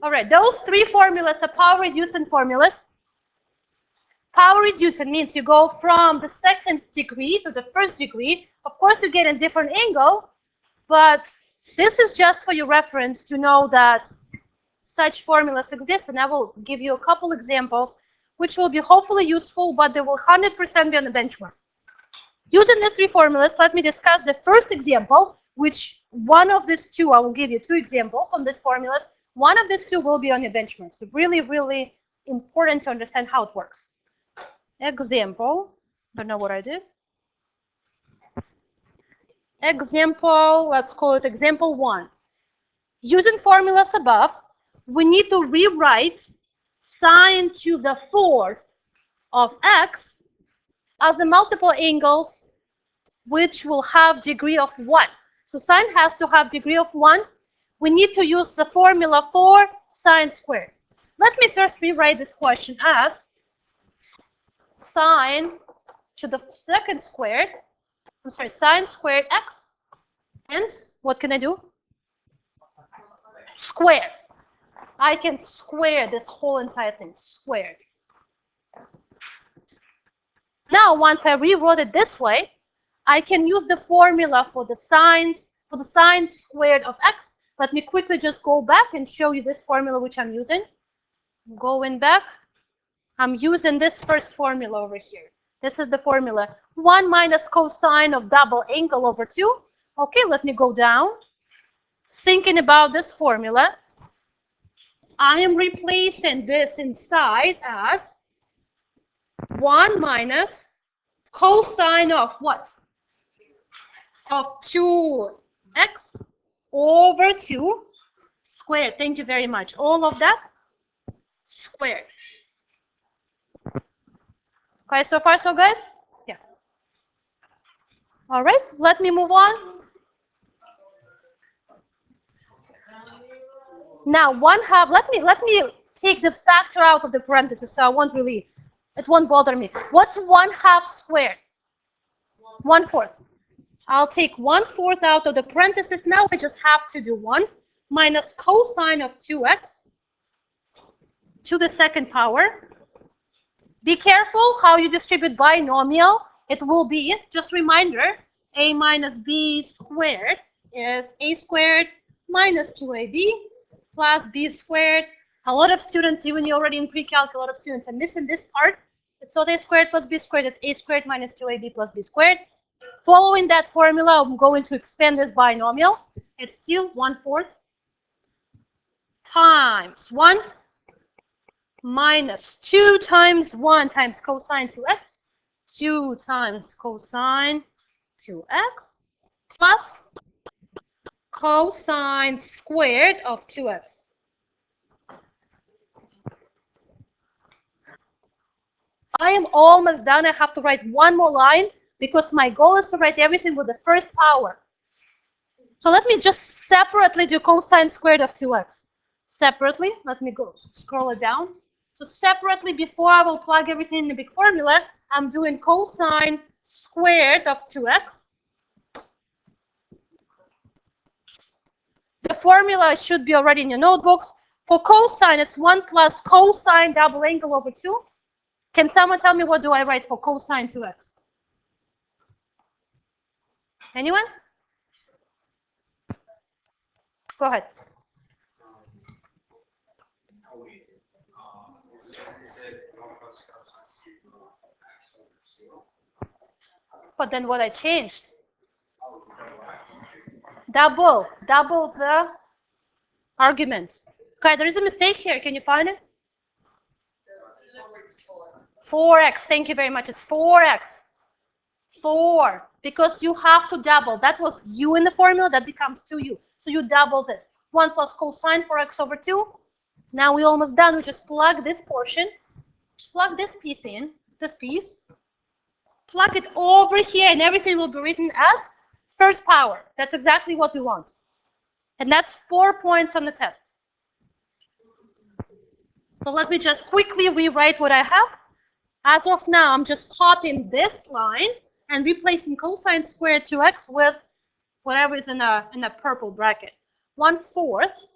All right, those three formulas are power reducing formulas. Power reducing means you go from the second degree to the first degree. Of course, you get a different angle, but this is just for your reference to know that such formulas exist, and I will give you a couple examples which will be hopefully useful, but they will 100% be on the benchmark. Using these three formulas, let me discuss the first example, which one of these two, I will give you two examples on these formulas. One of these two will be on your benchmark. So really, really important to understand how it works. Example, don't know what I did. Example, let's call it example 1. Using formulas above, we need to rewrite sine to the 4th of x as the multiple angles which will have degree of 1. So sine has to have degree of 1. We need to use the formula for sine squared. Let me first rewrite this question as sine to the 2nd squared, sine squared x, and what can I do? Squared. I can square this whole entire thing, squared. Now, once I rewrote it this way, I can use the formula for the sine squared of x. Let me quickly just go back and show you this formula which I'm using. Going back, I'm using this first formula over here. This is the formula. 1 minus cosine of double angle over 2. Okay, let me go down. Thinking about this formula, I am replacing this inside as 1 minus cosine of what? Of 2x over 2 squared. Thank you very much. All of that squared. Okay, so far so good? Yeah. All right, let me move on. Now, 1/2, let me take the factor out of the parentheses, so it won't bother me. What's 1/2 squared? 1/4. I'll take 1/4 out of the parentheses. Now I just have to do 1 minus cosine of 2x to the 2nd power. Be careful how you distribute binomial. It will be, just reminder, a minus b squared is a squared minus 2ab plus b squared. A lot of students, even you already in pre-calc, a lot of students are missing this part. It's not a squared plus b squared, it's a squared minus 2ab plus b squared. Following that formula, I'm going to expand this binomial. It's still 1/4 times 1 minus 2 times 1 times cosine 2x, 2 times cosine 2x plus cosine squared of 2x. I am almost done. I have to write one more line because my goal is to write everything with the first power. So let me just separately do cosine squared of 2x. Separately, let me go scroll it down. So separately, before I will plug everything in the big formula, I'm doing cosine squared of 2x. The formula should be already in your notebooks. For cosine, it's 1 plus cosine double angle over 2. Can someone tell me what do I write for cosine 2x? Anyone? Go ahead. But then what I changed? Double the argument. Okay, there is a mistake here. Can you find it? 4x. Thank you very much. It's 4x. 4. Because you have to double. That was u in the formula. That becomes 2u. So you double this. 1 plus cosine 4x over 2. Now we're almost done. We just plug this portion. Just plug this piece in. This piece. Plug it over here, and everything will be written as first power. That's exactly what we want. And that's 4 points on the test. So let me just quickly rewrite what I have. As of now, I'm just copying this line and replacing cosine squared 2x with whatever is in a purple bracket. 1/4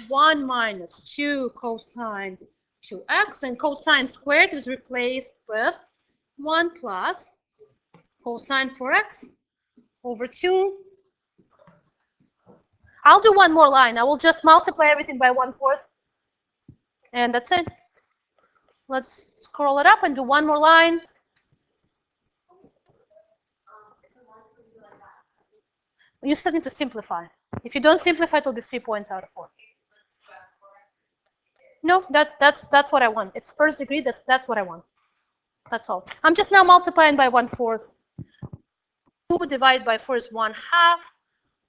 1 minus 2 cosine 2x, and cosine squared is replaced with 1 plus cosine 4x over 2. I'll do one more line. I will just multiply everything by 1/4. And that's it. Let's scroll it up and do one more line. You still need to simplify. If you don't simplify, it will be 3 points out of 4. No, that's what I want. It's first degree. That's what I want. That's all. I'm just now multiplying by 1/4. 2 divided by 4 is 1/2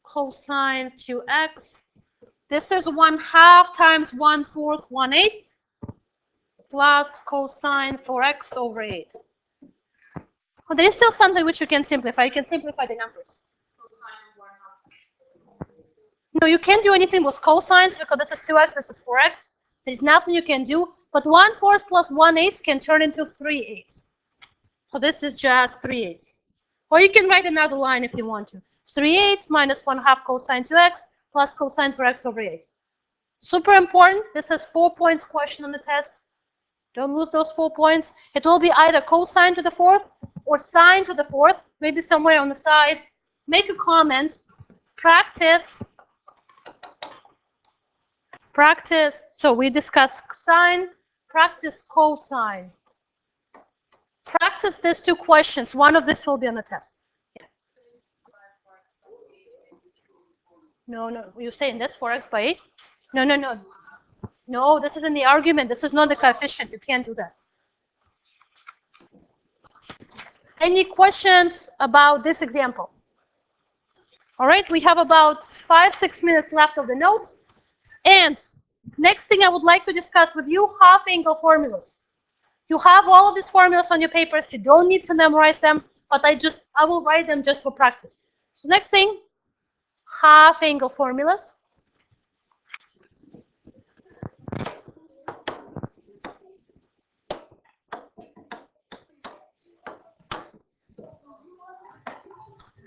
cosine 2x. This is 1/2 times 1/4, 1/8 plus cosine 4x over 8. Well, there is still something which you can simplify. You can simplify the numbers. No, you can't do anything with cosines because this is 2x, this is 4x. There's nothing you can do, but 1/4 plus 1/8 can turn into 3/8. So this is just 3/8. Or you can write another line if you want to. 3/8 minus 1/2 cosine 2x plus cosine 4x over 8. Super important. This is 4 points question on the test. Don't lose those 4 points. It will be either cosine to the 4th or sine to the 4th, maybe somewhere on the side. Make a comment. Practice. So we discussed sine. Practice cosine. Practice these 2 questions. One of this will be on the test. Yeah. No. You're saying this 4x by 8? No. No, this is in the argument. This is not the coefficient. You can't do that. Any questions about this example? All right, we have about 5-6 minutes left of the notes. And next thing I would like to discuss with you, half-angle formulas. You have all of these formulas on your papers. You don't need to memorize them, but I will write them just for practice. So next thing, half-angle formulas.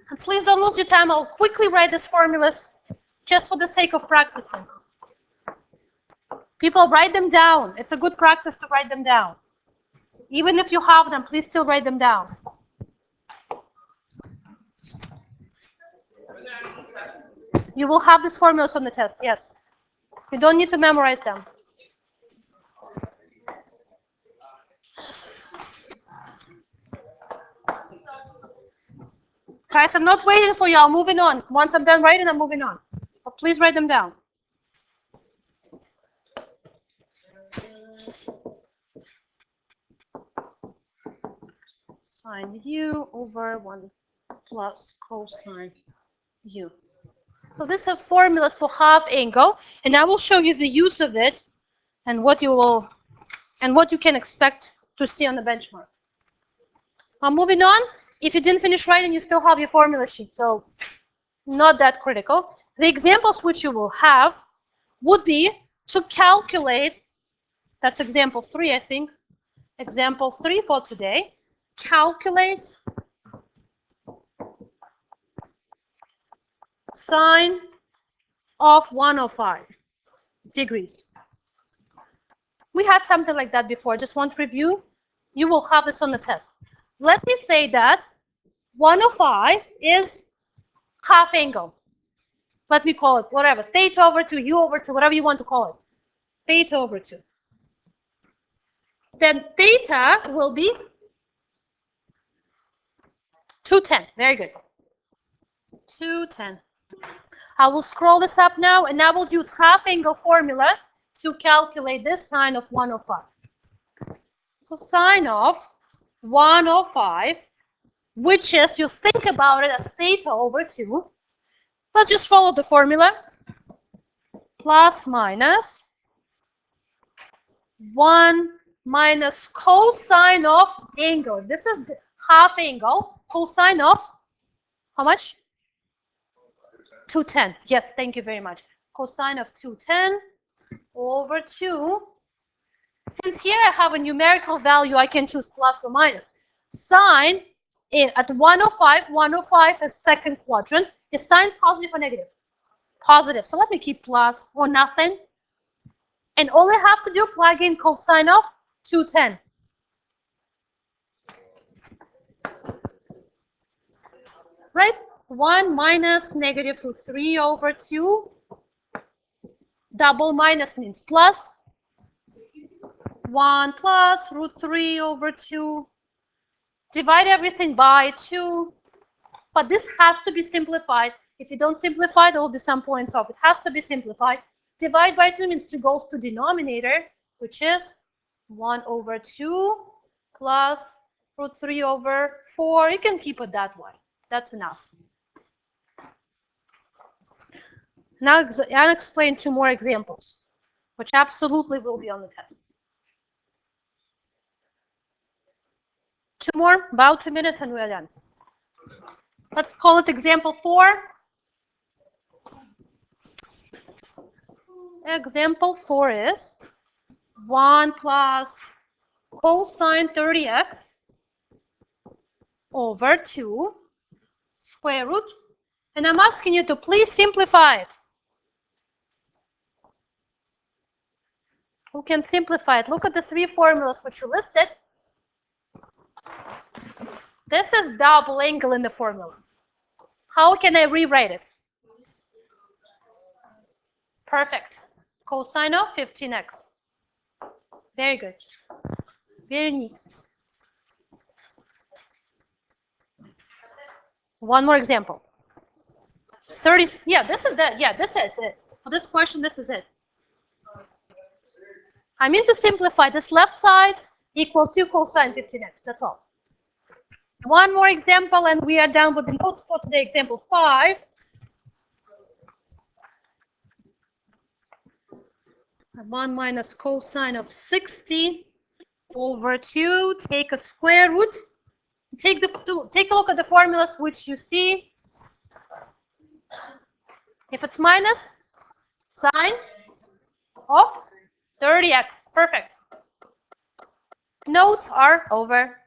And please don't lose your time. I'll quickly write these formulas just for the sake of practicing. People, write them down. It's a good practice to write them down. Even if you have them, please still write them down. You will have these formulas on the test, yes. You don't need to memorize them. Guys, I'm not waiting for you. I'm moving on. Once I'm done writing, I'm moving on. But please write them down. Sine u over 1 plus cosine u. So these are formulas for half angle, and I will show you the use of it and what you can expect to see on the benchmark. I'm moving on. If you didn't finish writing, you still have your formula sheet, so not that critical. The examples which you will have would be to calculate, that's example 3, I think. Example 3 for today. Calculate sine of 105 degrees. We had something like that before. Just want to review. You will have this on the test. Let me say that 105 is half angle. Let me call it whatever. Theta over 2, u over 2, whatever you want to call it. Theta over 2. Then theta will be 210. Very good. 210. I will scroll this up now, and I will use half-angle formula to calculate this sine of 105. So sine of 105, which is, you think about it as theta over 2. Let's just follow the formula. Plus minus 1 minus cosine of angle. This is the half angle. Cosine of how much? 210. Yes, thank you very much. Cosine of 210 over 2. Since here I have a numerical value, I can choose plus or minus. Sine at 105, 105 is second quadrant. Is sine positive or negative? Positive. So let me keep plus or nothing. And all I have to do, plug in cosine of 210. Right? 1 minus negative root 3 over 2. Double minus means plus. 1 plus root 3 over 2. Divide everything by 2. But this has to be simplified. If you don't simplify, there will be some points off. It has to be simplified. Divide by 2 means 2 goes to denominator, which is 1 over 2 plus root 3 over 4. You can keep it that way. That's enough. Now I'll explain 2 more examples, which absolutely will be on the test. 2 more, about 2 minutes, and we're done. Let's call it example 4. Example 4 is 1 plus cosine 30x over 2 square root. And I'm asking you to please simplify it. Who can simplify it? Look at the 3 formulas which you listed. This is double angle in the formula. How can I rewrite it? Perfect. Cosine of 15x. Very good. Very neat. One more example. 30. Yeah, this is the. Yeah, this is it. For this question, this is it. I mean to simplify this left side equal to cosine 15x. That's all. One more example, and we are done with the notes for today. Example 5. And 1 minus cosine of 60 over 2. Take a square root. Take a look at the formulas which you see. If it's minus, sine of 30x. Perfect. Notes are over.